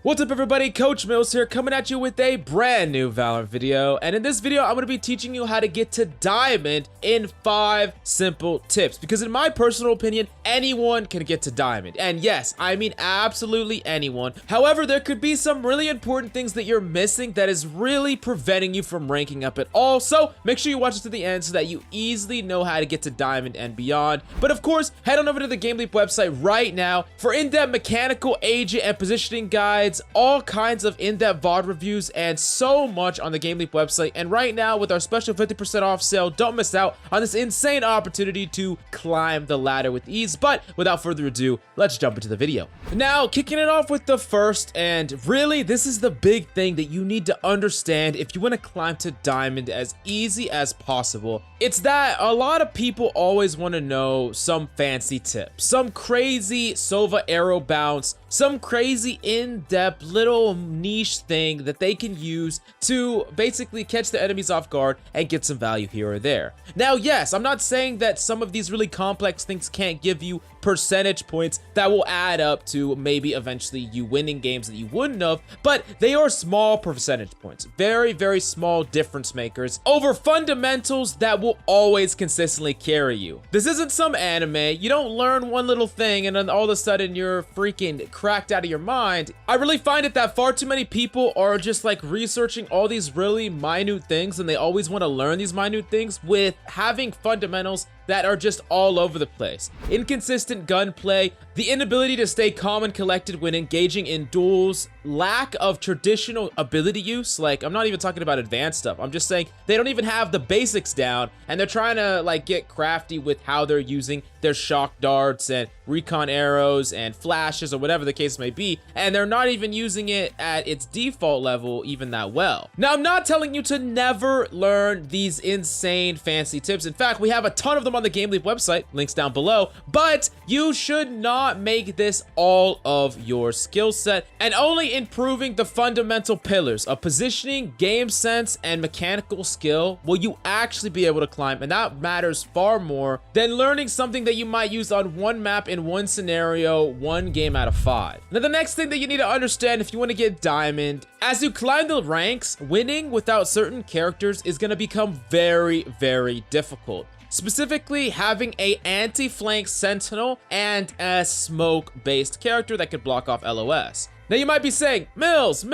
What's up everybody, Coach Mills here coming at you with a brand new Valorant video, and in this video I'm going to be teaching you how to get to Diamond in 5 simple tips, because in my personal opinion, anyone can get to Diamond, and yes, I mean absolutely anyone. However, there could be some really important things that you're missing that is really preventing you from ranking up at all, so make sure you watch this to the end so that you easily know how to get to Diamond and beyond. But of course, head on over to the GameLeap website right now for in-depth mechanical, agent, and positioning guides, all kinds of in-depth VOD reviews, and so much on the GameLeap website. And right now, with our special 50% off sale, don't miss out on this insane opportunity to climb the ladder with ease. But without further ado, let's jump into the video. Now, kicking it off with the first, and really, this is the big thing that you need to understand if you want to climb to Diamond as easy as possible. It's that a lot of people always want to know some fancy tips, some crazy Sova arrow bounce, some crazy in-depth little niche thing that they can use to basically catch the enemies off guard and get some value here or there. Now, yes, I'm not saying that some of these really complex things can't give you percentage points that will add up to maybe eventually you winning games that you wouldn't have, but they are small percentage points, very, very small difference makers over fundamentals that will always consistently carry you. This isn't some anime. You don't learn one little thing and then all of a sudden you're freaking cracked out of your mind. I really find it that far too many people are just like researching all these really minute things, and they always want to learn these minute things with having fundamentals that are just all over the place. Inconsistent gunplay, the inability to stay calm and collected when engaging in duels, lack of traditional ability use. Like, I'm not even talking about advanced stuff. I'm just saying they don't even have the basics down, and they're trying to like get crafty with how they're using their shock darts and recon arrows and flashes or whatever the case may be, and they're not even using it at its default level even that well. Now, I'm not telling you to never learn these insane fancy tips. In fact, we have a ton of them on the GameLeap website, links down below, but you should not make this all of your skill set, and only improving the fundamental pillars of positioning, game sense, and mechanical skill will you actually be able to climb, and that matters far more than learning something that you might use on one map in one scenario, one game out of 5. Now, the next thing that you need to understand if you want to get Diamond, as you climb the ranks, winning without certain characters is going to become very, very difficult. Specifically, having a anti-flank sentinel and a smoke-based character that could block off LOS. Now, you might be saying, Mills,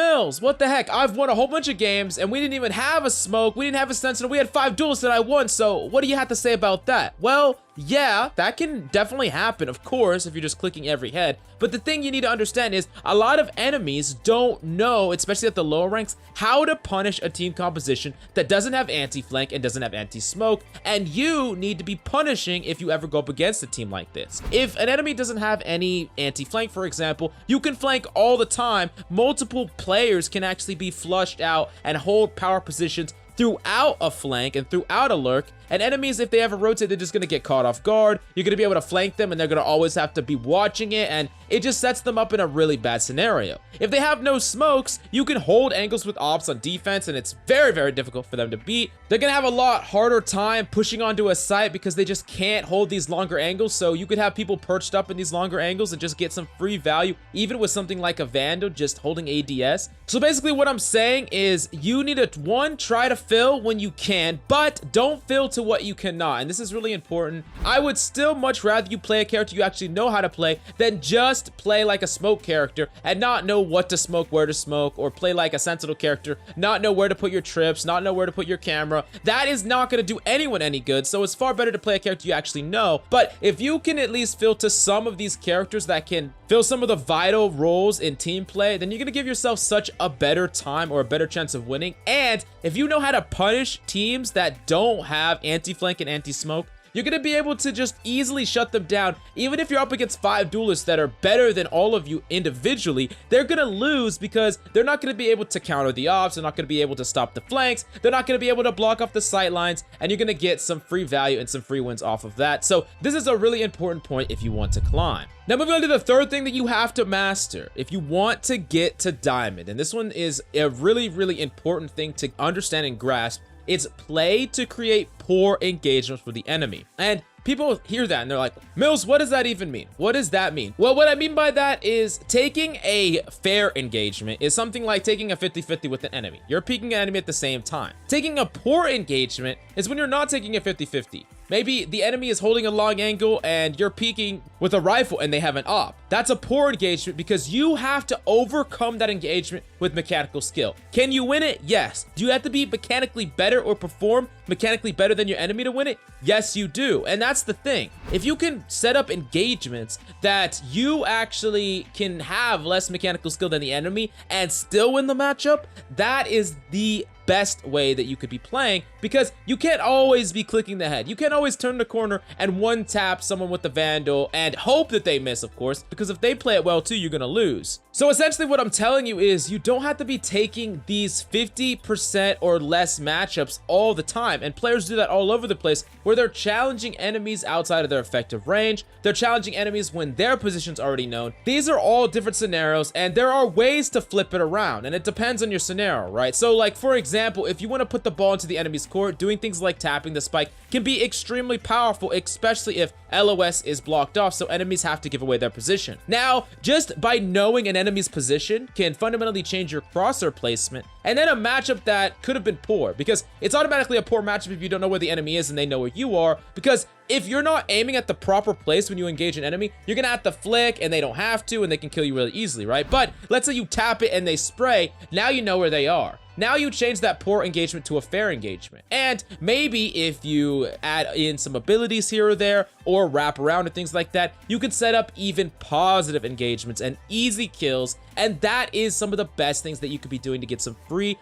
what the heck? I've won a whole bunch of games and we didn't even have a smoke, we didn't have a sentinel, we had 5 duels that I won, so what do you have to say about that? Well, yeah, that can definitely happen, of course, if you're just clicking every head. But the thing you need to understand is a lot of enemies don't know, especially at the lower ranks, how to punish a team composition that doesn't have anti-flank and doesn't have anti-smoke, and you need to be punishing if you ever go up against a team like this. If an enemy doesn't have any anti-flank, for example, you can flank all the time. Multiple players can actually be flushed out and hold power positions throughout a flank and throughout a lurk, and enemies, if they ever rotate, they're just going to get caught off guard. You're going to be able to flank them, and they're going to always have to be watching it, and it just sets them up in a really bad scenario. If they have no smokes, you can hold angles with ops on defense, and it's very, very difficult for them to beat. They're going to have a lot harder time pushing onto a site because they just can't hold these longer angles, so you could have people perched up in these longer angles and just get some free value, even with something like a Vandal just holding ADS. So basically what I'm saying is you need to, 1, try to fill when you can, but don't fill to what you cannot, and this is really important. I would still much rather you play a character you actually know how to play than just play like a smoke character and not know what to smoke, where to smoke, or play like a sentinel character, not know where to put your trips, not know where to put your camera. That is not going to do anyone any good, so it's far better to play a character you actually know. But if you can at least fill to some of these characters that can fill some of the vital roles in team play, then you're going to give yourself such a better time or a better chance of winning. And if you know how to punish teams that don't have anti-flank and anti-smoke, you're going to be able to just easily shut them down. Even if you're up against 5 duelists that are better than all of you individually, they're going to lose because they're not going to be able to counter the ops, they're not going to be able to stop the flanks, they're not going to be able to block off the sight lines, and you're going to get some free value and some free wins off of that. So this is a really important point if you want to climb. Now, moving on to the third thing that you have to master if you want to get to Diamond, and this one is a really, really important thing to understand and grasp. It's play to create poor engagements for the enemy. And people hear that and they're like, Mills, what does that even mean? What does that mean? Well, what I mean by that is taking a fair engagement is something like taking a 50-50 with an enemy. You're peeking an enemy at the same time. Taking a poor engagement is when you're not taking a 50-50. Maybe the enemy is holding a long angle and you're peeking with a rifle and they have an op. That's a poor engagement because you have to overcome that engagement with mechanical skill. Can you win it? Yes. Do you have to be mechanically better or perform mechanically better than your enemy to win it? Yes, you do. And that's the thing. If you can set up engagements that you actually can have less mechanical skill than the enemy and still win the matchup, that is the best way that you could be playing, because you can't always be clicking the head. You can't always turn the corner and one tap someone with the Vandal and hope that they miss, of course, because if they play it well too, you're gonna lose. So essentially what I'm telling you is you don't have to be taking these 50% or less matchups all the time, and players do that all over the place where they're challenging enemies outside of their effective range. They're challenging enemies when their position's already known. These are all different scenarios, and there are ways to flip it around, and it depends on your scenario, right? So like, for example, if you want to put the ball into the enemy's court, doing things like tapping the spike can be extremely powerful, especially if LOS is blocked off, so enemies have to give away their position. Now, just by knowing an enemy's position can fundamentally change your crosshair placement, and then a matchup that could have been poor, because it's automatically a poor matchup if you don't know where the enemy is and they know where you are, because if you're not aiming at the proper place when you engage an enemy, you're gonna have to flick and they don't have to, and they can kill you really easily, right? But let's say you tap it and they spray, now you know where they are. Now you change that poor engagement to a fair engagement. And maybe if you add in some abilities here or there, or wrap around and things like that, you can set up even positive engagements and easy kills. And that is some of the best things that you could be doing to get some free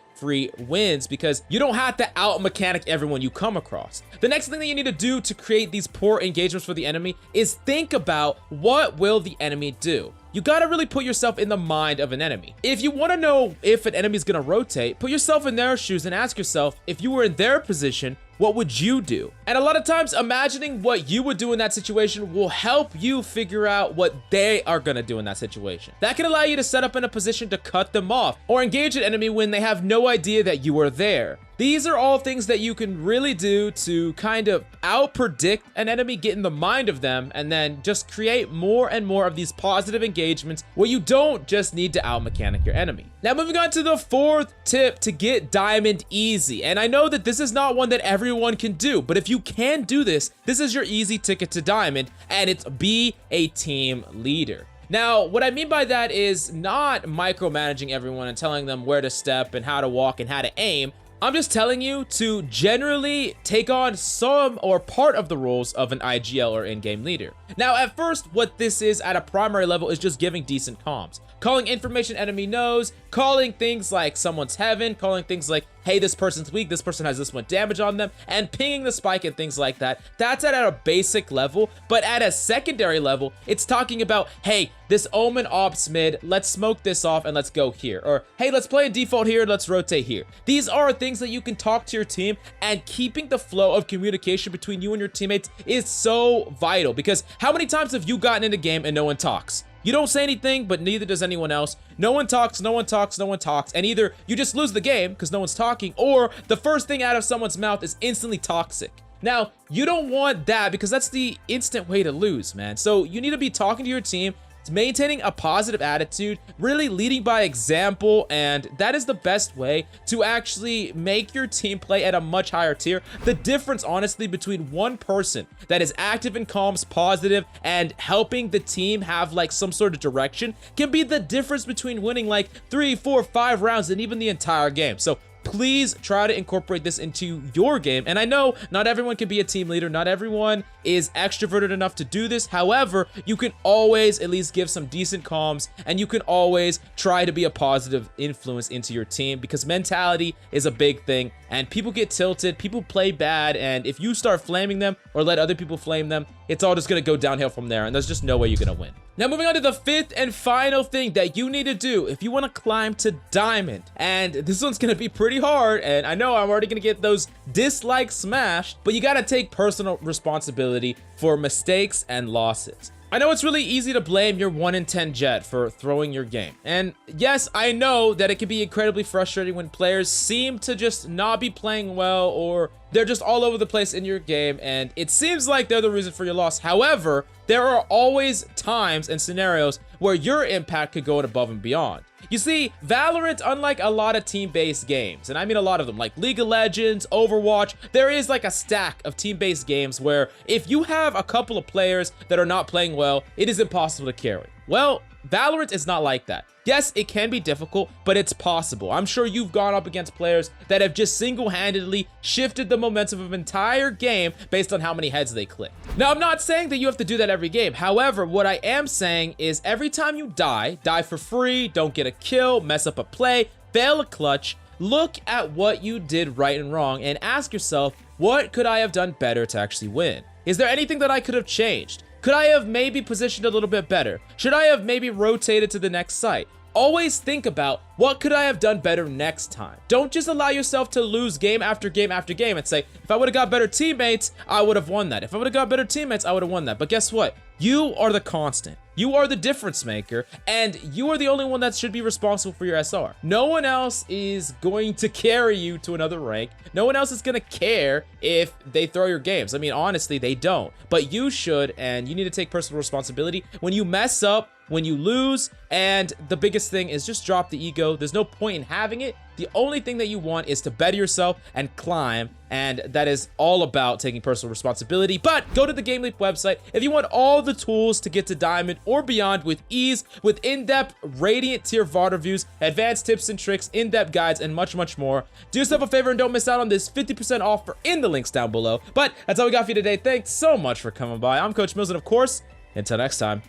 wins, because you don't have to out mechanic everyone you come across. The next thing that you need to do to create these poor engagements for the enemy is think about what will the enemy do. You gotta really put yourself in the mind of an enemy. If you want to know if an enemy is gonna rotate, put yourself in their shoes and ask yourself, if you were in their position, what would you do? And a lot of times, imagining what you would do in that situation will help you figure out what they are gonna do in that situation. That can allow you to set up in a position to cut them off or engage an enemy when they have no idea that you are there. These are all things that you can really do to kind of out-predict an enemy, get in the mind of them, and then just create more and more of these positive engagements where you don't just need to out-mechanic your enemy. Now, moving on to the fourth tip to get diamond easy. And I know that this is not one that everyone can do, but if you can do this, this is your easy ticket to diamond, and it's be a team leader. Now, what I mean by that is not micromanaging everyone and telling them where to step and how to walk and how to aim. I'm just telling you to generally take on some or part of the roles of an IGL or in-game leader. Now, at first, what this is at a primary level is just giving decent comms. Calling information enemy knows, calling things like someone's heaven, calling things like, hey, this person's weak, this person has this much damage on them, and pinging the spike and things like that. That's at a basic level, but at a secondary level, it's talking about, hey, this Omen ops mid, let's smoke this off and let's go here. Or, hey, let's play a default here, let's rotate here. These are things that you can talk to your team, and keeping the flow of communication between you and your teammates is so vital, because how many times have you gotten in a game and no one talks? You don't say anything, but neither does anyone else. No one talks, no one talks, no one talks. And either you just lose the game because no one's talking, or the first thing out of someone's mouth is instantly toxic. Now, you don't want that, because that's the instant way to lose, man. So you need to be talking to your team, maintaining a positive attitude, really leading by example, and that is the best way to actually make your team play at a much higher tier. The difference, honestly, between one person that is active in comms, positive, and helping the team have like some sort of direction can be the difference between winning like 3, 4, 5 rounds and even the entire game. So please try to incorporate this into your game. And I know not everyone can be a team leader. Not everyone is extroverted enough to do this. However, you can always at least give some decent comms, and you can always try to be a positive influence into your team, because mentality is a big thing, and people get tilted, people play bad, and if you start flaming them or let other people flame them, it's all just going to go downhill from there, and there's just no way you're going to win. Now, moving on to the fifth and final thing that you need to do if you want to climb to diamond. And this one's going to be pretty hard, and I know I'm already going to get those dislikes smashed, but you got to take personal responsibility for mistakes and losses. I know it's really easy to blame your 1 in 10 jet for throwing your game. And yes, I know that it can be incredibly frustrating when players seem to just not be playing well, or they're just all over the place in your game and it seems like they're the reason for your loss. However, there are always times and scenarios where your impact could go above and beyond. You see, Valorant, unlike a lot of team-based games, and I mean a lot of them, like League of Legends, Overwatch, there is like a stack of team-based games where if you have a couple of players that are not playing well, it is impossible to carry. Well, Valorant is not like that. Yes, it can be difficult, but it's possible. I'm sure you've gone up against players that have just single-handedly shifted the momentum of an entire game based on how many heads they click. Now, I'm not saying that you have to do that every game. However, what I am saying is every time you die for free, don't get a kill, mess up a play, fail a clutch, look at what you did right and wrong and ask yourself, what could I have done better to actually win? Is there anything that I could have changed? Could I have maybe positioned a little bit better? Should I have maybe rotated to the next site? Always think about what could I have done better next time. Don't just allow yourself to lose game after game after game and say, if I would have got better teammates, I would have won that. If I would have got better teammates, I would have won that. But guess what? You are the constant. You are the difference maker, and you are the only one that should be responsible for your SR. No one else is going to carry you to another rank. No one else is going to care if they throw your games. I mean, honestly, they don't. But you should, and you need to take personal responsibility. When you mess up, when you lose, and the biggest thing is just drop the ego. There's no point in having it. The only thing that you want is to better yourself and climb, and that is all about taking personal responsibility. But go to the GameLeap website if you want all the tools to get to Diamond or beyond with ease, with in-depth Radiant tier VOD reviews, advanced tips and tricks, in-depth guides, and much, much more. Do yourself a favor and don't miss out on this 50% offer in the links down below. But that's all we got for you today. Thanks so much for coming by. I'm Coach Mills, and of course, until next time,